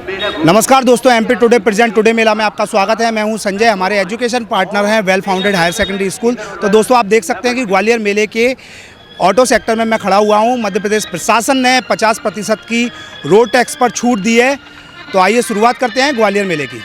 नमस्कार दोस्तों, MP today present today मेला में आपका स्वागत है। मैं हूं संजय, हमारे एजुकेशन पार्टनर हैं well founded higher secondary school. तो दोस्तों आप देख सकते हैं कि ग्वालियर मेले के ऑटो सेक्टर में मैं खड़ा हुआ हूं। मध्य प्रदेश प्रशासन ने 50% की रोड टैक्स पर छूट दी है। तो आइए शुरुआत करते हैं ग्वालियर मेले की।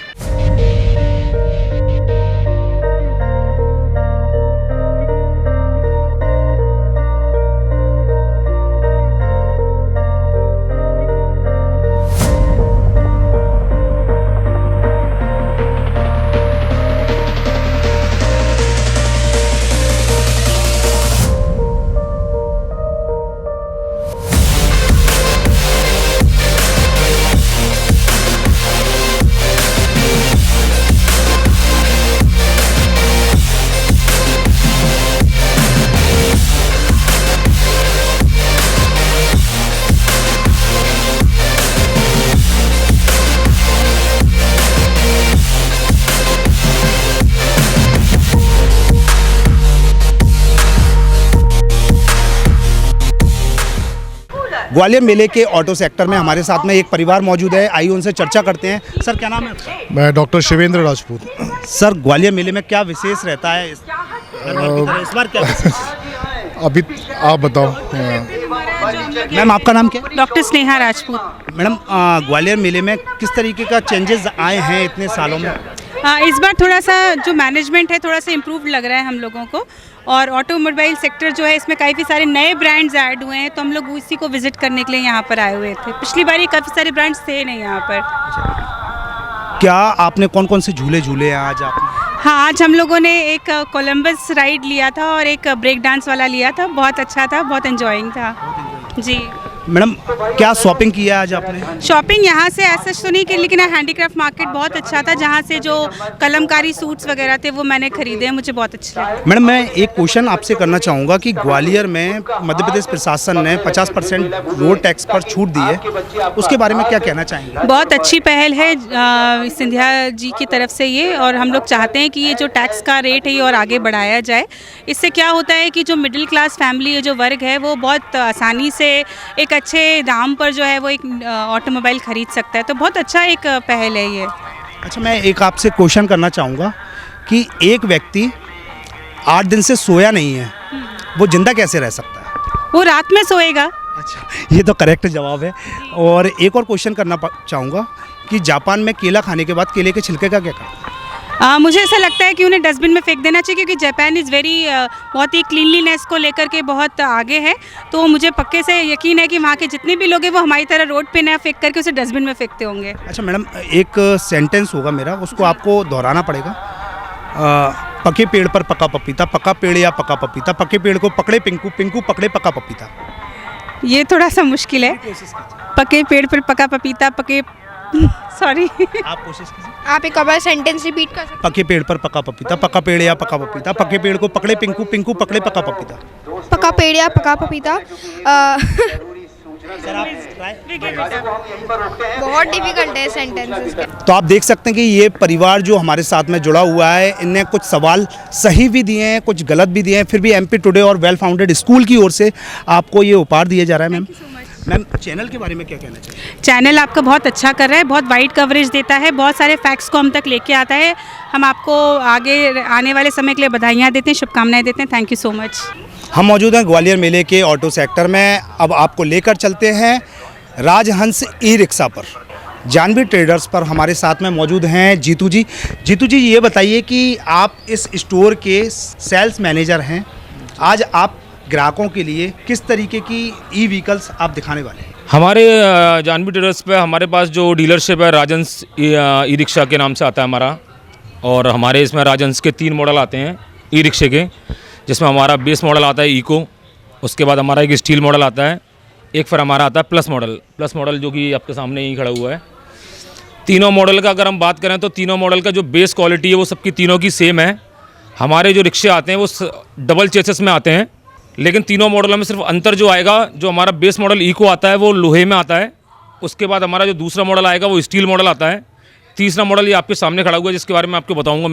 ग्वालियर मेले के ऑटो सेक्टर में हमारे साथ में एक परिवार मौजूद है। आइए उनसे चर्चा करते हैं। सर क्या नाम है आपका? मैं डॉक्टर शिवेंद्र राजपूत। सर ग्वालियर मेले में क्या विशेष रहता है इस बार क्या विशेष? अभी आप बताओ। मैम आपका नाम क्या है? डॉक्टर स्नेहा राजपूत। मैडम ग्वालियर मेले में किस तरीके का चेंजेस आए हैं इतने सालों में? इस बार थोड़ा सा जो मैनेजमेंट है थोड़ा सा इम्प्रूव लग रहा है हम लोगों को, और ऑटोमोबाइल सेक्टर जो है इसमें काफ़ी सारे नए ब्रांड्स ऐड हुए हैं, तो हम लोग उसी को विजिट करने के लिए यहाँ पर आए हुए थे। पिछली बार ही काफ़ी सारे ब्रांड्स थे नहीं यहाँ पर। क्या आपने कौन कौन से झूले झूले हैं आज आपने? हाँ, आज हम लोगों ने एक कोलंबस राइड लिया था और एक ब्रेक डांस वाला लिया था। बहुत अच्छा था, बहुत एंजॉइंग था जी। मैडम क्या शॉपिंग किया है आज आपने? शॉपिंग यहाँ से ऐसा तो नहीं की, लेकिन हैंडीक्राफ्ट मार्केट बहुत अच्छा था, जहाँ से जो कलमकारी सूट्स वगैरह थे वो मैंने खरीदे हैं, मुझे बहुत अच्छे लगे। मैडम मैं एक क्वेश्चन आपसे करना चाहूँगा कि ग्वालियर में मध्य प्रदेश प्रशासन ने 50% रोड टैक्स पर छूट दी है, उसके बारे में क्या कहना चाहेंगे? बहुत अच्छी पहल है सिंधिया जी की तरफ से ये, और हम लोग चाहते हैं कि ये जो टैक्स का रेट है ये और आगे बढ़ाया जाए। इससे क्या होता है कि जो मिडिल क्लास फैमिली जो वर्ग है वो बहुत आसानी से एक अच्छे दाम पर जो है वो एक ऑटोमोबाइल खरीद सकता है। तो बहुत अच्छा एक पहल है ये। अच्छा, मैं एक आपसे क्वेश्चन करना चाहूँगा कि एक व्यक्ति 8 दिन से सोया नहीं है, वो जिंदा कैसे रह सकता है? वो रात में सोएगा। अच्छा, ये तो करेक्ट जवाब है। और एक और क्वेश्चन करना चाहूँगा कि जापान में केला खाने के बाद केले के छिलके का क्या करते हैं? मुझे ऐसा लगता है कि उन्हें डस्टबिन में फेंक देना चाहिए, क्योंकि जापान इज़ वेरी बहुत ही क्लीनलीनेस को लेकर के बहुत आगे है। तो मुझे पक्के से यकीन है कि वहाँ के जितने भी लोग हैं वो हमारी तरह रोड पे ना फेंक करके उसे डस्टबिन में फेंकते होंगे। अच्छा मैडम, एक सेंटेंस होगा मेरा, उसको आपको दोहराना पड़ेगा। पके पेड़ पर पका पपीता, पका पेड़ या पका पपीता, पके पेड़ को पकड़े पिंकू, पिंकू पकड़े पका पपीता। ये थोड़ा सा मुश्किल है। पके पेड़ पर पका पपीता, पके सॉरी आप कोशिश कीजिए। आप एक बार सेंटेंस रिपीट कर सकते हैं? पके पेड़ पर पका पपीता, पका पेड़ या पका पपीता, पके पेड़ को पकड़े पिंकू, पिंकू पकड़े पका पपीता। पका पेड़ या पका पपीता। बहुत डिफिकल्ट है सेंटेंसेस के। तो आप देख सकते हैं कि ये परिवार जो हमारे साथ में जुड़ा हुआ है, इनने कुछ सवाल सही भी दिए हैं, कुछ गलत भी दिए हैं, फिर भी एमपी टुडे और वेल फाउंडेड स्कूल की ओर से आपको ये उपहार दिया जा रहा है। मैम चैनल के बारे में क्या कहना चाहिए? चैनल आपका बहुत अच्छा कर रहा है, बहुत वाइड कवरेज देता है, बहुत सारे फैक्ट्स को हम तक लेके आता है। हम आपको आगे आने वाले समय के लिए बधाइयाँ देते हैं, शुभकामनाएं देते हैं। Thank you so much. हम मौजूद हैं ग्वालियर मेले के ऑटो सेक्टर में। अब आपको लेकर चलते हैं राजहंस ई रिक्शा पर। जानवी ट्रेडर्स पर हमारे साथ में मौजूद हैं जीतू जी। जीतू जी ये बताइए कि आप इस स्टोर के सेल्स मैनेजर हैं, आज आप ग्राहकों के लिए किस तरीके की ई व्हीकल्स आप दिखाने वाले हैं? हमारे जानवी ट्रेडर्स पे हमारे पास जो डीलरशिप है राजहंस ई रिक्शा के नाम से आता है हमारा, और हमारे इसमें राजहंस के 3 मॉडल आते हैं ई रिक्शे के, जिसमें हमारा बेस मॉडल आता है इको, उसके बाद हमारा एक स्टील मॉडल आता है, एक फिर हमारा आता है प्लस मॉडल जो कि आपके सामने ही खड़ा हुआ है। तीनों मॉडल का अगर हम बात करें तो तीनों मॉडल का जो बेस क्वालिटी है वो सबकी तीनों की सेम है। हमारे जो रिक्शे आते हैं वो डबल चेसिस में आते हैं, लेकिन तीनों मॉडलों में सिर्फ अंतर जो आएगा, जो हमारा बेस मॉडल इको आता है वो लोहे में आता है, उसके बाद हमारा जो दूसरा मॉडल आएगा वो स्टील मॉडल आता है, तीसरा मॉडल ये आपके सामने खड़ा हुआ है जिसके बारे में आपको बताऊंगा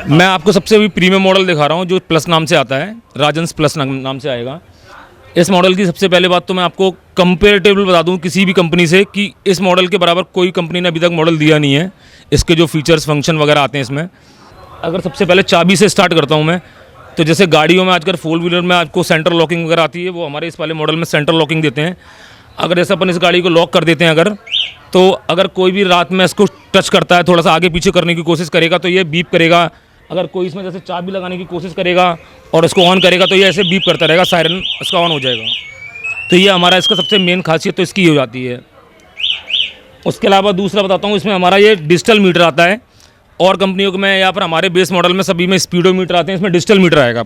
मैं आपको सबसे अभी प्रीमियम मॉडल दिखा रहा हूँ जो प्लस नाम से आता है, राजहंस प्लस नाम से आएगा। इस मॉडल की सबसे पहले बात तो मैं आपको कंपेरेटिव बता दूं किसी भी कंपनी से कि इस मॉडल के बराबर कोई कंपनी ने अभी तक मॉडल दिया नहीं है। इसके जो फीचर्स फंक्शन वगैरह आते हैं इसमें, अगर सबसे पहले चाबी से स्टार्ट करता हूं मैं, तो जैसे गाड़ियों में आजकल 4 व्हीलर में आपको सेंटर लॉकिंग वगैरह आती है, वो हमारे इस वाले मॉडल में सेंटर लॉकिंग देते हैं। अगर जैसे अपन इस गाड़ी को लॉक कर देते हैं तो अगर कोई भी रात में इसको टच करता है, थोड़ा सा आगे पीछे करने की कोशिश करेगा तो ये बीप करेगा। अगर कोई इसमें जैसे चाबी लगाने की कोशिश करेगा और इसको ऑन करेगा तो ये ऐसे बीप करता रहेगा, सायरन इसका ऑन हो जाएगा। तो ये हमारा इसका सबसे मेन खासियत तो इसकी हो जाती है। उसके अलावा दूसरा बताता हूँ, इसमें हमारा ये डिजिटल मीटर आता है। और कंपनियों में या फिर हमारे बेस मॉडल में सभी में स्पीडोमीटर आते हैं, इसमें डिजिटल मीटर आएगा।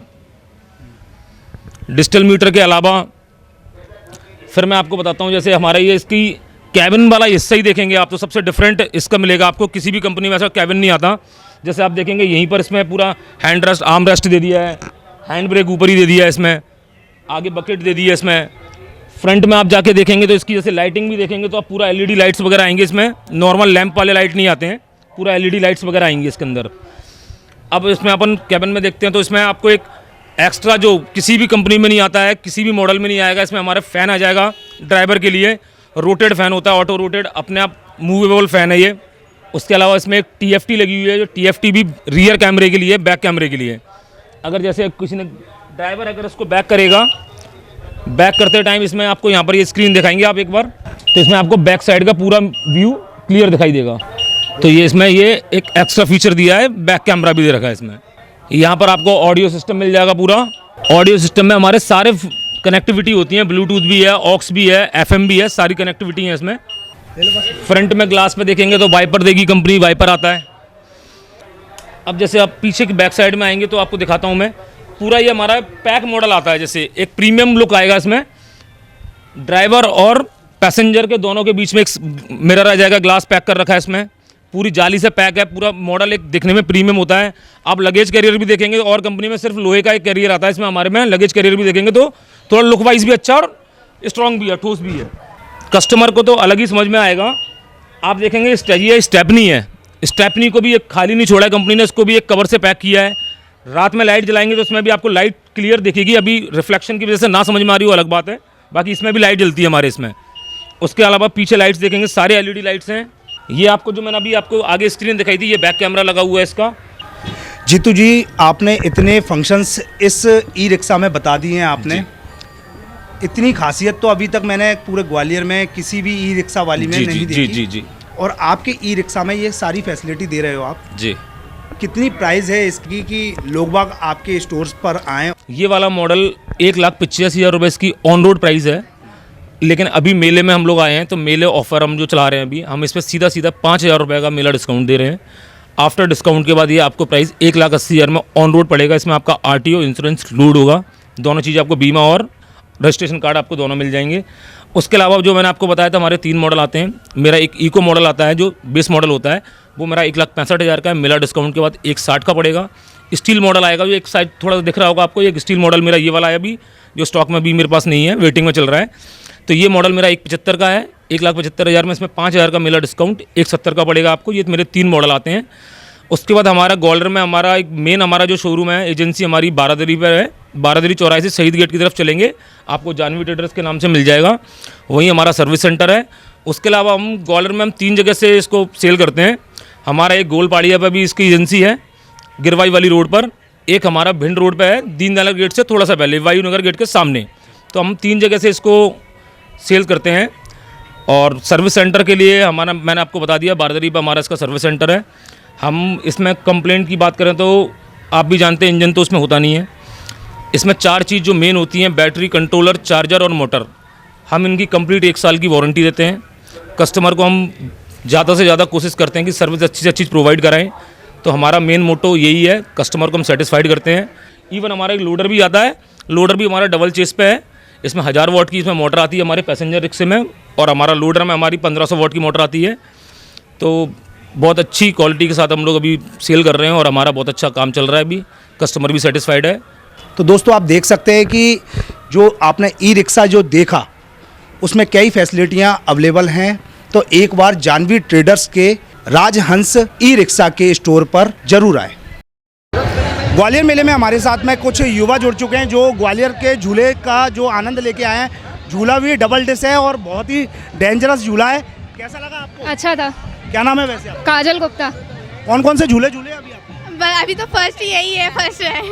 डिजिटल मीटर के अलावा फिर मैं आपको बताता हूँ, जैसे हमारा ये इसकी कैबिन वाला हिस्सा ही देखेंगे आप तो सबसे डिफरेंट इसका मिलेगा आपको। किसी भी कंपनी में ऐसा कैबिन नहीं आता। जैसे आप देखेंगे यहीं पर इसमें पूरा हैंड रेस्ट, आर्म रेस्ट दे दिया है, हैंड ब्रेक ऊपर ही दे दिया है, इसमें आगे बकेट दे दी है। इसमें फ्रंट में आप जाके देखेंगे तो इसकी जैसे लाइटिंग भी देखेंगे तो आप पूरा एलईडी लाइट्स वगैरह आएंगे इसमें। नॉर्मल लैंप वाले लाइट नहीं आते हैं, पूरा एलईडी लाइट्स वगैरह आएंगे इसके अंदर। अब इसमें अपन कैबिन में देखते हैं तो इसमें आपको एक एक्स्ट्रा जो किसी भी कंपनी में नहीं आता है, किसी भी मॉडल में नहीं आएगा, इसमें हमारा फ़ैन आ जाएगा ड्राइवर के लिए। रोटेड फ़ैन होता है, ऑटो रोटेड, अपने आप मूवेबल फ़ैन है ये। उसके अलावा इसमें एक TFT लगी हुई है, जो TFT भी रियर कैमरे के लिए, बैक कैमरे के लिए। अगर जैसे किसी ने ड्राइवर अगर इसको बैक करेगा, बैक करते टाइम इसमें आपको यहाँ पर ये स्क्रीन दिखाएंगे आप एक बार, तो इसमें आपको बैक साइड का पूरा व्यू क्लियर दिखाई देगा। तो ये इसमें ये एक एक्स्ट्रा फीचर दिया है, बैक कैमरा भी दे रखा है इसमें। यहाँ पर आपको ऑडियो सिस्टम मिल जाएगा पूरा। ऑडियो सिस्टम में हमारे सारे कनेक्टिविटी होती है, ब्लूटूथ भी है, ऑक्स भी है, FM भी है, सारी कनेक्टिविटी है इसमें। फ्रंट में ग्लास पे देखेंगे तो वाइपर देगी कंपनी, वाइपर आता है। अब जैसे आप पीछे की बैक साइड में आएंगे तो आपको दिखाता हूँ मैं, पूरा ये हमारा पैक मॉडल आता है। जैसे एक प्रीमियम लुक आएगा इसमें, ड्राइवर और पैसेंजर के दोनों के बीच में एक मिरर आ जाएगा, ग्लास पैक कर रखा है इसमें, पूरी जाली से पैक है। पूरा मॉडल एक दिखने में प्रीमियम होता है। आप लगेज कैरियर भी देखेंगे और कंपनी में सिर्फ लोहे का एक कैरियर आता है, इसमें हमारे में लगेज कैरियर भी देखेंगे तो थोड़ा लुक वाइज भी अच्छा और स्ट्रॉन्ग भी है, ठोस भी है। कस्टमर को तो अलग ही समझ में आएगा। आप देखेंगे ये स्टेपनी है, स्टेपनी को भी एक खाली नहीं छोड़ा है कंपनी ने, इसको भी एक कवर से पैक किया है। रात में लाइट जलाएंगे तो उसमें भी आपको लाइट क्लियर दिखेगी। अभी रिफ्लेक्शन की वजह से ना समझ में आ रही हो अलग बात है, बाकी इसमें भी लाइट जलती है हमारे इसमें। उसके अलावा पीछे लाइट्स देखेंगे, सारे LED लाइट्स हैं। ये आपको जो मैंने अभी आपको आगे स्क्रीन दिखाई थी, ये बैक कैमरा लगा हुआ है इसका। जीतू जी, आपने इतने फंक्शंस इस ई-रिक्शा में बता दिए हैं आपने। इतनी खासियत तो अभी तक मैंने पूरे ग्वालियर में किसी भी ई-रिक्शा वाली में नहीं देखी। जी। और आपके ई-रिक्शा में ये सारी फैसिलिटी दे रहे हो आप जी। कितनी प्राइस है इसकी कि लोग बाग आपके स्टोर्स पर आएँ? ये वाला मॉडल 1,85,000 रुपये इसकी ऑन रोड प्राइस है। लेकिन अभी मेले में हम लोग आए हैं तो मेले ऑफर हम जो चला रहे हैं अभी, हम इस पर सीधा 5,000 रुपये का मेला डिस्काउंट दे रहे हैं। आफ्टर डिस्काउंट के बाद ये आपको प्राइस 1,80,000 में ऑन रोड पड़ेगा। इसमें आपका RTO इंश्योरेंस इंक्लूड होगा, दोनों चीज़ आपको, बीमा और रजिस्ट्रेशन कार्ड आपको दोनों मिल जाएंगे। उसके अलावा जो मैंने आपको बताया था, हमारे 3 मॉडल आते हैं। मेरा एक इको मॉडल आता है जो बेस मॉडल होता है, वो मेरा 1,65,000 का है। मेला डिस्काउंट के बाद 1,60,000 का पड़ेगा। स्टील मॉडल आएगा जो एक साइड थोड़ा दिख रहा होगा आपको, एक स्टील मॉडल मेरा ये वाला है अभी, जो स्टॉक में अभी मेरे पास नहीं है, वेटिंग में चल रहा है। तो ये मॉडल मेरा 1,75,000 का है, 1,75,000 में इसमें 5,000 का मेला डिस्काउंट 1,70,000 का पड़ेगा आपको। ये मेरे 3 मॉडल आते हैं। उसके बाद हमारा ग्वालियर में हमारा एक मेन हमारा जो शोरूम है, एजेंसी हमारी बारादरी पर है। बारादरी चौराहे से शहीद गेट की तरफ चलेंगे, आपको जानवी ट्रेडर्स के नाम से मिल जाएगा, वहीं हमारा सर्विस सेंटर है। उसके अलावा हम ग्वालियर में 3 जगह से इसको सेल करते हैं। हमारा एक गोलपाड़िया पर भी इसकी एजेंसी है, गिरवाई वाली रोड पर। एक हमारा भिंड रोड पर है, दीनदयाल गेट से थोड़ा सा पहले, वायुनगर गेट के सामने। तो हम 3 जगह से इसको सेल करते हैं। और सर्विस सेंटर के लिए हमारा, मैंने आपको बता दिया, बारादरी पर हमारा इसका सर्विस सेंटर है। हम इसमें कंप्लेंट की बात करें तो आप भी जानते हैं, इंजन तो उसमें होता नहीं है। इसमें 4 चीज़ जो मेन होती हैं, बैटरी, कंट्रोलर, चार्जर और मोटर। हम इनकी कंप्लीट 1 साल की वारंटी देते हैं। कस्टमर को हम ज़्यादा से ज़्यादा कोशिश करते हैं कि सर्विस अच्छी से अच्छी प्रोवाइड कराएं। तो हमारा मेन मोटो यही है, कस्टमर को हम सेटिस्फाइड करते हैं। इवन हमारा एक लोडर भी आता है, लोडर भी हमारा डबल चेस पे है। इसमें 1000 वाट की इसमें मोटर आती है हमारे पैसेंजर रिक्शे में, और हमारा लोडर में हमारी 1500 वाट की मोटर आती है। तो बहुत अच्छी क्वालिटी के साथ हम लोग अभी सेल कर रहे हैं और हमारा बहुत अच्छा काम चल रहा है अभी, कस्टमर भी सेटिस्फाइड है। तो दोस्तों, आप देख सकते हैं कि जो आपने ई-रिक्शा जो देखा उसमें कई फैसिलिटियां अवेलेबल हैं। तो एक बार जानवी ट्रेडर्स के राजहंस ई-रिक्शा के स्टोर पर जरूर आए। ग्वालियर मेले में हमारे साथ में कुछ युवा जुड़ चुके हैं जो ग्वालियर के झूले का जो आनंद लेके आए हैं। झूला भी डबल डिश है और बहुत ही डेंजरस झूला है। कैसा लगा आपको? अच्छा था। क्या नाम है वैसे आपका? काजल गुप्ता। कौन कौन से झूले झूले अभी आप? अभी तो फर्स्ट यही है, फर्स्ट है।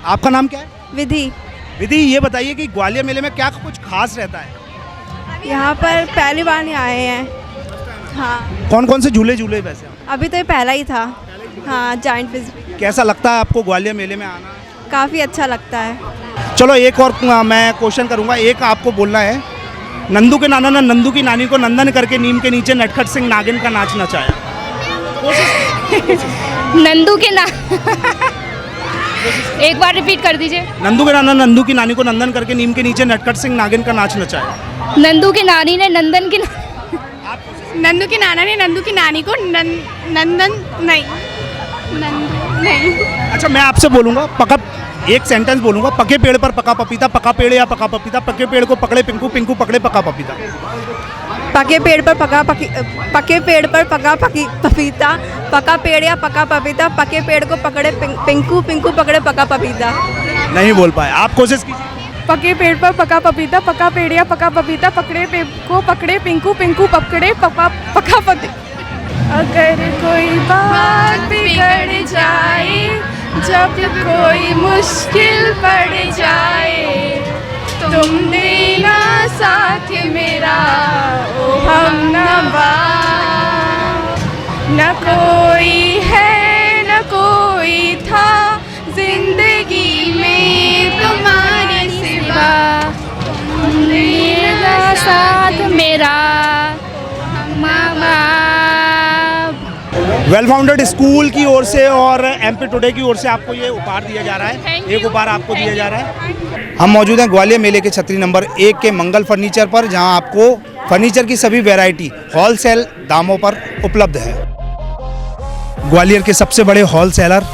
आपका नाम क्या है? विधि। विधि, ये बताइए कि ग्वालियर मेले में क्या कुछ खास रहता है? यहाँ पर पहली बार नहीं आए हैं। हाँ, कौन कौन से झूले झूले वैसे आप? अभी तो ये पहला ही था। हाँ, जाइंट फिश। कैसा लगता है आपको ग्वालियर मेले में आना? काफ़ी अच्छा लगता है। चलो एक और मैं क्वेश्चन करूंगा, एक आपको बोलना है। नंदू के नाना ने नंदू की नानी को नंदन करके नीम के नीचे नटखट सिंह नागिन का नाच नचाया। नंदू के ना एक बार रिपीट कर दीजिए। नंदू के नाना नंदू की नानी को नंदन करके नीम के नीचे नटखट सिंह नागिन का नाच नचाया। नंदू की नानी ने नंदन की नंदू के नाना ने नंदू की नानी को नंदन नहीं अच्छा, मैं आपसे बोलूंगा, पका एक सेंटेंस बोलूंगा। पके पेड़ पर पका पपीता, पका पेड़ या पका पपीता, पके पेड़ को पकड़े पिंकू, पिंकू पकड़े पका पपीता। पके पेड़ पर पके पेड़ पर पका पपीता, पका पेड़ या पका पपीता, पके पेड़ को पकड़े पिंकू, पिंकू पकड़े पका पपीता। नहीं बोल पाए, आप कोशिश कीजिए। पके पेड़ पर पका पपीता, पका पेड़ या पका पपीता, पकड़े पेड़ को पकड़े पिंकू, पिंकू पकड़े पका पपीता। अगर कोई बात बिगड़ जाए, जब कोई मुश्किल पड़ जाए, तुम देना साथ मेरा ओ हमनवा। न कोई है न कोई था जिंदगी में तुम्हारे सिवा, तुम देना साथ मेरा मामा। वेल फाउंडेड स्कूल की ओर से और एमपी टुडे की ओर से आपको ये उपहार दिया जा रहा है। एक उपहार आपको दिया जा रहा है। हम मौजूद हैं ग्वालियर मेले के छतरी नंबर 1 के मंगल फर्नीचर पर, जहां आपको फर्नीचर की सभी वैरायटी होलसेल दामों पर उपलब्ध है। ग्वालियर के सबसे बड़े होलसेलर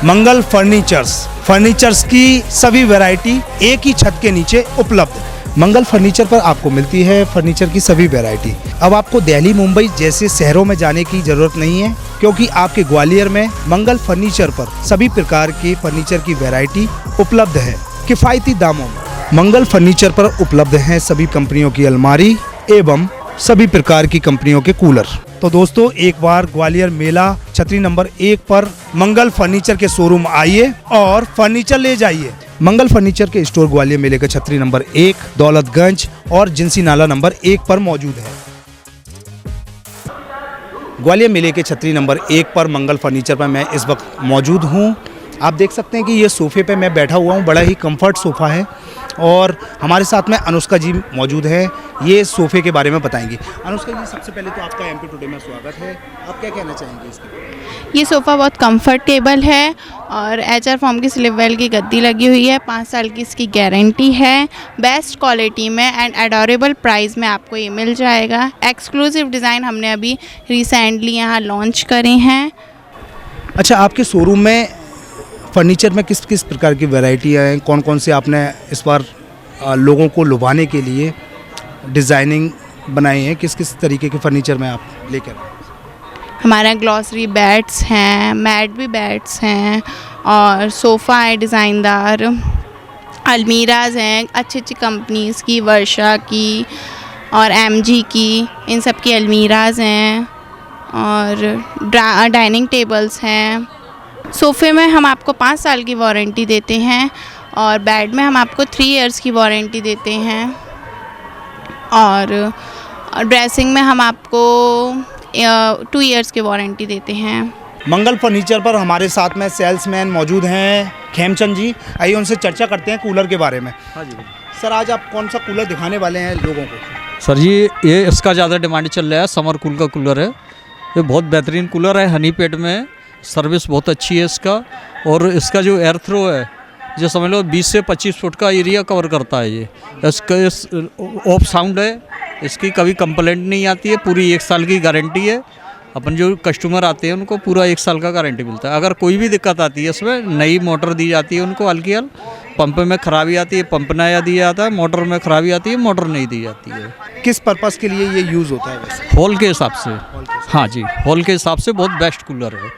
मंगल फर्नीचर्स की सभी वैरायटी एक ही छत के नीचे उपलब्ध। मंगल फर्नीचर पर आपको मिलती है फर्नीचर की सभी वैरायटी। अब आपको दिल्ली, मुंबई जैसे शहरों में जाने की जरूरत नहीं है, क्योंकि आपके ग्वालियर में मंगल फर्नीचर पर सभी प्रकार के फर्नीचर की वैरायटी उपलब्ध है किफ़ायती दामों में। मंगल फर्नीचर पर उपलब्ध हैं सभी कंपनियों की अलमारी एवं सभी प्रकार की कंपनियों के कूलर। तो दोस्तों, एक बार ग्वालियर मेला छतरी नंबर 1 पर मंगल फर्नीचर के शोरूम आइए और फर्नीचर ले जाइए। मंगल फर्नीचर के स्टोर ग्वालियर मेले का छतरी नंबर 1 दौलतगंज और जिंसी नाला नंबर 1 पर मौजूद है। ग्वालियर मेले के छतरी नंबर 1 पर मंगल फर्नीचर पर मैं इस वक्त मौजूद हूँ। आप देख सकते हैं कि ये सोफ़े पे मैं बैठा हुआ हूँ, बड़ा ही कंफर्ट सोफ़ा है और हमारे साथ में अनुष्का जी मौजूद है। ये सोफ़े के बारे में बताएंगी। अनुष्का जी, सबसे पहले तो आपका एमपी टुडे में स्वागत है। आप क्या कहना चाहेंगे इसके बारे में? ये सोफ़ा बहुत कंफर्टेबल है और HR फॉर्म की स्लिप वेल की गद्दी लगी हुई है। 5 साल की इसकी गारंटी है। बेस्ट क्वालिटी में एंड एडोरेबल प्राइस में आपको ये मिल जाएगा। एक्सक्लूसिव डिज़ाइन हमने अभी रिसेंटली यहाँ लॉन्च करे हैं। अच्छा, आपके शोरूम में फर्नीचर में किस किस प्रकार की वैरायटियाँ हैं? कौन कौन से आपने इस बार लोगों को लुभाने के लिए डिज़ाइनिंग बनाई है? किस किस तरीके के फर्नीचर में आप लेकर आए? हमारा ग्लॉसरी बैट्स हैं, मैट भी बैट्स हैं और सोफ़ा है डिज़ाइनदार, अलमीराज हैं अच्छी अच्छी कंपनीज़ की, वर्षा की और MG की, इन सब की अलमीराज हैं और डाइनिंग टेबल्स हैं। सोफ़े में हम आपको 5 साल की वारंटी देते हैं और बेड में हम आपको 3 इयर्स की वारंटी देते हैं और ड्रेसिंग में हम आपको 2 इयर्स की वारंटी देते हैं। मंगल फर्नीचर पर हमारे साथ में सेल्समैन मौजूद हैं खेमचंद जी। आइए उनसे चर्चा करते हैं कूलर के बारे में। हाँ जी सर, आज आप कौन सा कूलर दिखाने वाले हैं लोगों को? सर जी, ये इसका ज़्यादा डिमांड चल रहा है, समर कूल का कूलर है। ये बहुत बेहतरीन कूलर है, हनी पेड में, सर्विस बहुत अच्छी है इसका और इसका जो एयर थ्रो है जो समझ लो 20 से 25 फुट का एरिया कवर करता है। ये इसका ऑफ साउंड है, इसकी कभी कंप्लेंट नहीं आती है। पूरी 1 साल की गारंटी है। अपन जो कस्टमर आते हैं उनको पूरा 1 साल का गारंटी मिलता है। अगर कोई भी दिक्कत आती है इसमें, नई मोटर दी जाती है उनको हल्की हल, पंप में खराबी आती है पंप नया दिया जाता है, मोटर में खराबी आती है मोटर नहीं दी जाती है। किस पर्पस के लिए ये यूज़ होता है वैसे? हॉल के हिसाब से। हाँ जी, हॉल के हिसाब से बहुत बेस्ट कूलर है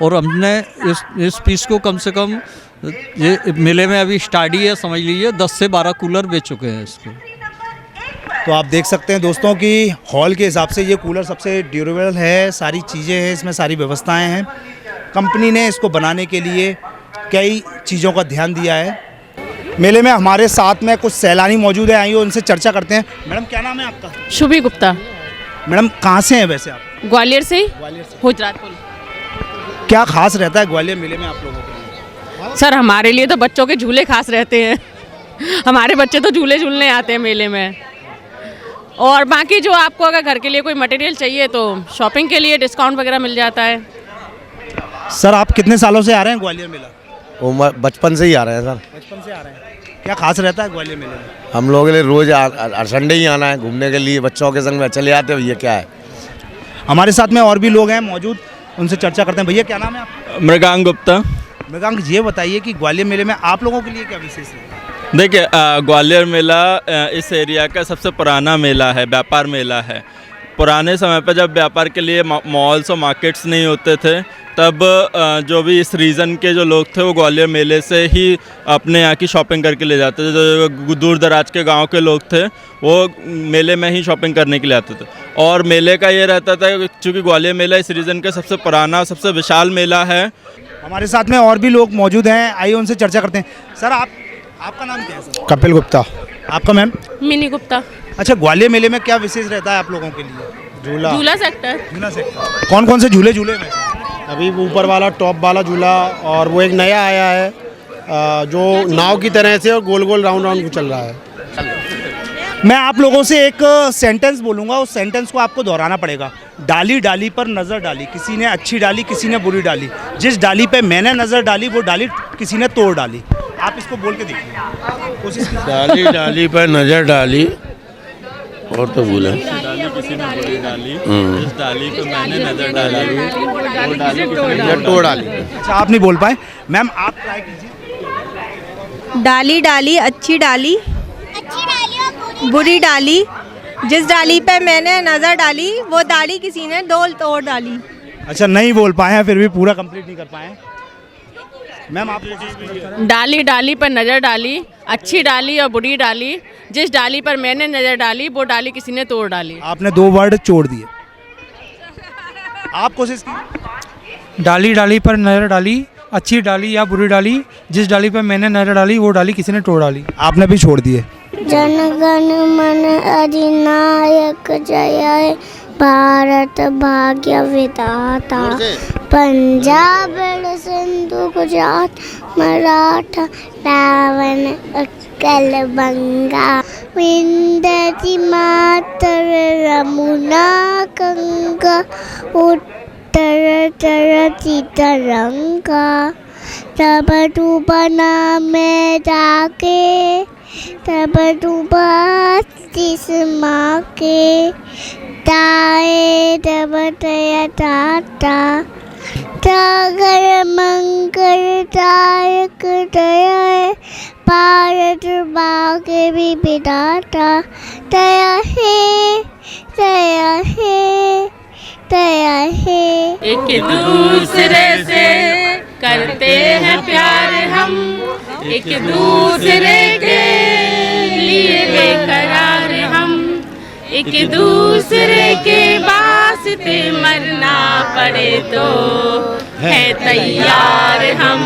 और हमने इस पीस को कम से कम ये मेले में अभी स्टार्ट ही है, समझ लीजिए 10 से 12 कूलर बेच चुके हैं इसको। तो आप देख सकते हैं दोस्तों कि हॉल के हिसाब से ये कूलर सबसे ड्यूरेबल है, सारी चीज़ें हैं इसमें, सारी व्यवस्थाएं हैं। कंपनी ने इसको बनाने के लिए कई चीज़ों का ध्यान दिया है। मेले में हमारे साथ में कुछ सैलानी मौजूद है, आइए उनसे चर्चा करते हैं। मैडम क्या नाम है आपका? शुभी गुप्ता। मैडम कहाँ से हैं वैसे आप? ग्वालियर से। ग्वालियर से। गुजरात पुल। क्या खास रहता है ग्वालियर मेले में आप लोगों के लिए? सर हमारे लिए तो बच्चों के झूले खास रहते हैं। हमारे बच्चे तो झूले झूलने आते हैं मेले में। और बाकी जो आपको अगर घर के लिए कोई मटेरियल चाहिए तो शॉपिंग के लिए डिस्काउंट वगैरह मिल जाता है। सर आप कितने सालों से आ रहे हैं ग्वालियर मेला? वो बचपन से ही आ रहे हैं सर। बचपन से आ रहे हैं। क्या खास रहता है ग्वालियर मेले में? हम लोगों के लिए रोज हर संडे ही आना है घूमने के लिए, बच्चों के संग में चले आते हो। ये क्या है? हमारे साथ में और भी लोग हैं मौजूद, उनसे चर्चा करते हैं। भैया क्या नाम है आपका? मृगांक गुप्ता। मृगांक ये बताइए कि ग्वालियर मेले में आप लोगों के लिए क्या विशेष है? देखिए ग्वालियर मेला इस एरिया का सबसे पुराना मेला है, व्यापार मेला है। पुराने समय पर जब व्यापार के लिए मॉल्स और मार्केट्स नहीं होते थे तब जो भी इस रीजन के जो लोग थे वो ग्वालियर मेले से ही अपने यहाँ की शॉपिंग करके ले जाते थे। जो दूर दराज के गांव के लोग थे वो मेले में ही शॉपिंग करने के लिए आते थे। और मेले का ये रहता था क्योंकि ग्वालियर मेला इस रीजन का सबसे पुराना, सबसे विशाल मेला है। हमारे साथ में और भी लोग मौजूद हैं, आइए उनसे चर्चा करते हैं। सर आपका नाम क्या है सर? कपिल गुप्ता। आपका मैम? मिनी गुप्ता। अच्छा, ग्वालियर मेले में क्या विशेष रहता है आप लोगों के लिए? झूला सेक्टर। झूला सेक्टर कौन कौन से झूले झूले में? अभी ऊपर वाला टॉप वाला झूला, और वो एक नया आया है जो नाव की तरह से और गोल गोल राउंड राउंड चल रहा है। मैं आप लोगों से एक सेंटेंस बोलूँगा, उस सेंटेंस को आपको दोहराना पड़ेगा। डाली डाली पर नज़र डाली, किसी ने अच्छी डाली किसी ने बुरी डाली, जिस डाली पे मैंने नज़र डाली वो डाली किसी ने तोड़ डाली। आप इसको बोल के देखिए, कोशिश कीजिए। डाली डाली पर नजर डाली और तो भूले किसी ने बुरी डाली, इस डाली पे मैंने नजर डाली, वो डाली तोड़ डाली। अच्छा आप नहीं बोल पाए। मैम आप ट्राई कीजिए। डाली डाली अच्छी डाली बुरी डाली, जिस डाली पे मैंने नज़र डाली वो डाली किसी ने डोल तोड़ डाली। अच्छा नहीं बोल पाए हैं, फिर भी पूरा कंप्लीट नहीं कर पाए हैं। मैम आप कोशिश करें। डाली डाली पर नज़र डाली, अच्छी डाली और बुरी डाली, जिस डाली पर मैंने नज़र डाली वो डाली किसी ने तोड़ डाली। आपने 2 वर्ड छोड़ दिए। आप कोशिश कीजिए। डाली डाली पर नज़र डाली, अच्छी डाली या बुरी डाली, जिस डाली पर मैंने नज़र डाली वो डाली किसी ने तोड़ डाली। आपने भी छोड़ दिए। जन गण मन अधिनायक जय भारत भाग्य विधाता, पंजाब सिंधु गुजरात मराठा रावण उत्कल बंगा, विंध्य मातर रमुना गंगा, उत्तर तरती तरंगा, तब तू बना में जाके, तब तू बत्तीस माँ के, ताए तब तया टाटा, सागर मंगल दायक दया, भारत भाग्य भी विधाता, दया है दया है दया है। एक दूसरे से करते हैं प्यार हम, एक दूसरे के लिए बेकरार हम, एक दूसरे के वास्ते मरना पड़े तो है तैयार हम,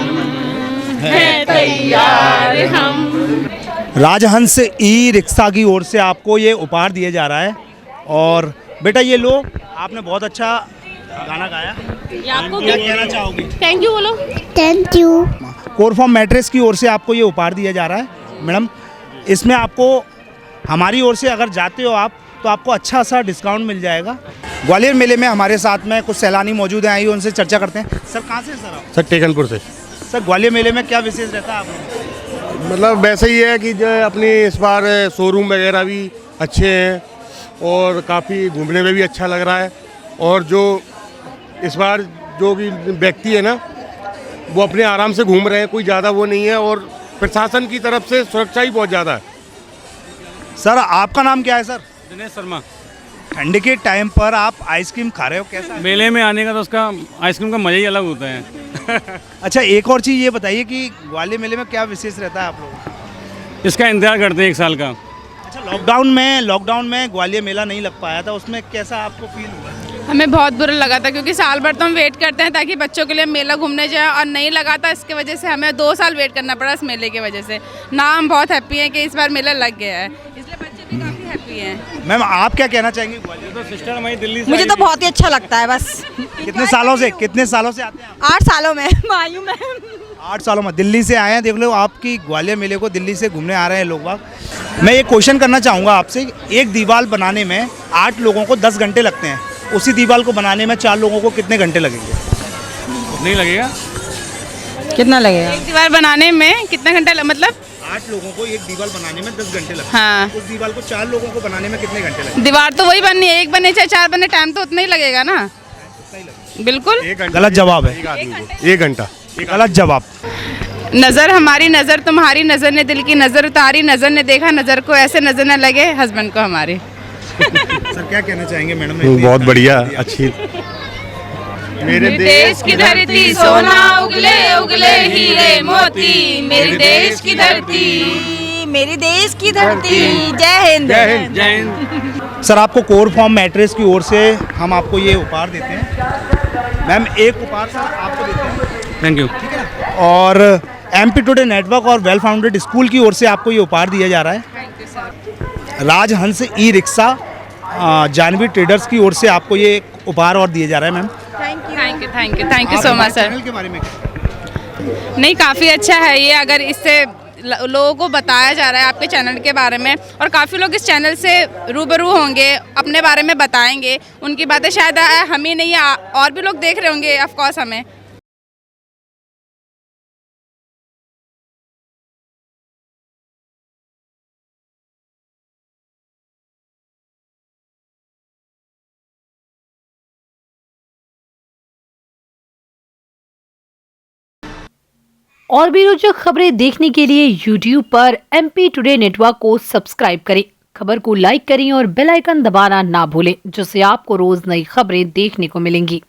है तैयार हम। राजहंस ई रिक्शा की ओर से आपको ये उपहार दिया जा रहा है। और बेटा ये लो, आपने बहुत अच्छा गाना गाया। आपको क्या कहना चाहोगी? थैंक यू बोलो। Thank you. कोरफॉर्म मैट्रेस की ओर से आपको ये उपहार दिया जा रहा है। मैडम इसमें आपको हमारी ओर से अगर जाते हो आप तो आपको अच्छा सा डिस्काउंट मिल जाएगा। ग्वालियर मेले में हमारे साथ में कुछ सैलानी मौजूद हैं, आइए उनसे चर्चा करते हैं। सर कहाँ से सर आप? सर टेकनपुर से। सर ग्वालियर मेले में क्या विशेष रहता है आप लोगों? मतलब वैसे ही है कि जो अपनी इस बार शोरूम वगैरह भी अच्छे हैं और काफ़ी घूमने में भी अच्छा लग रहा है। और जो इस बार जो भी व्यक्ति है ना वो अपने आराम से घूम रहे हैं, कोई ज़्यादा वो नहीं है। और प्रशासन की तरफ से सुरक्षा ही बहुत ज़्यादा है। सर आपका नाम क्या है सर? दिनेश शर्मा। ठंड के टाइम पर आप आइसक्रीम खा रहे हो, कैसा है? मेले में आने का तो उसका आइसक्रीम का मज़ा ही अलग होता है। अच्छा, एक और चीज़ ये बताइए कि ग्वालियर मेले में क्या विशेष रहता है आप लोग? इसका इंतजार करते हैं 1 साल का। अच्छा, लॉकडाउन में ग्वालियर मेला नहीं लग पाया था, उसमें कैसा आपको फील हुआ? हमें बहुत बुरा लगा था क्योंकि साल भर तो हम वेट करते हैं ताकि बच्चों के लिए मेला घूमने जाए और नहीं लगा था, इसके वजह से हमें 2 साल वेट करना पड़ा इस मेले की वजह से। ना हम बहुत हैप्पी हैं कि इस बार मेला लग गया है, इसलिए बच्चे भी काफ़ी हैप्पी हैं। मैम, आप क्या कहना चाहेंगे? ग्वालियर तो सिस्टर हमारी दिल्ली से मुझे तो बहुत ही अच्छा लगता है। बस कितने सालों से आते हैं आप? 8 सालों में आयु में 8 सालों में दिल्ली से आए हैं। देख लो, आपकी ग्वालियर मेले को दिल्ली से घूमने आ रहे हैं लोग बाग। मैं एक क्वेश्चन करना चाहूँगा आपसे, एक दीवार बनाने में 8 लोगों को 10 घंटे लगते हैं, उसी दीवार को बनाने में 4 लोगों को कितने घंटे लगेंगे? नहीं लगेगा। कितना लगेगा? एक दीवार बनाने में कितना घंटा मतलब 8 लोगों को एक दीवार बनाने में 10 घंटे लगते हैं। हाँ। उस दीवार को 4 लोगों को बनाने में कितने घंटे लगेंगे? दीवार तो वही बननी है, एक बने चाहे 4 बने, टाइम तो उतना ही लगेगा ना। बिल्कुल गलत जवाब है। 1 घंटा। गलत जवाब। नज़र हमारी नज़र तुम्हारी नज़र ने दिल की नज़र उतारी, नज़र ने देखा नज़र को ऐसे नज़र न लगे हस्बैंड को हमारे। सर, क्या कहना चाहेंगे मैडम? बहुत बढ़िया, अच्छी। मेरे देश की धरती सोना उगले उगले हीरे मोती, मेरे देश की धरती, मेरी देश की धरती। जय हिंद। जय हिंद। सर, आपको कोर फॉर्म मैट्रेस की ओर से हम आपको ये उपहार देते हैं। मैम, एक उपहार सर आपको देते हैं। Thank you. ठीक है ना? और एमपी टुडे नेटवर्क और वेल फाउंडेड स्कूल की ओर से आपको ये उपहार दिया जा रहा है। Thank you sir. Rajhans e rickshaw Janvi traders की ओर से आपको ये उपहार और दिया जा रहा है। Ma'am, thank you so much sir. Channel के बारे में नहीं, काफ़ी अच्छा है ये, अगर इससे लोगों को बताया जा रहा है आपके चैनल के बारे में, और काफ़ी लोग इस चैनल से रूबरू होंगे, अपने बारे में बताएंगे, उनकी बातें शायद हम ही नहीं और भी लोग देख रहे होंगे ऑफ कोर्स हमें। और भी रोचक खबरें देखने के लिए YouTube पर MP टुडे नेटवर्क को सब्सक्राइब करें, खबर को लाइक करें और बेल आइकन दबाना ना भूलें, जिससे आपको रोज नई खबरें देखने को मिलेंगी।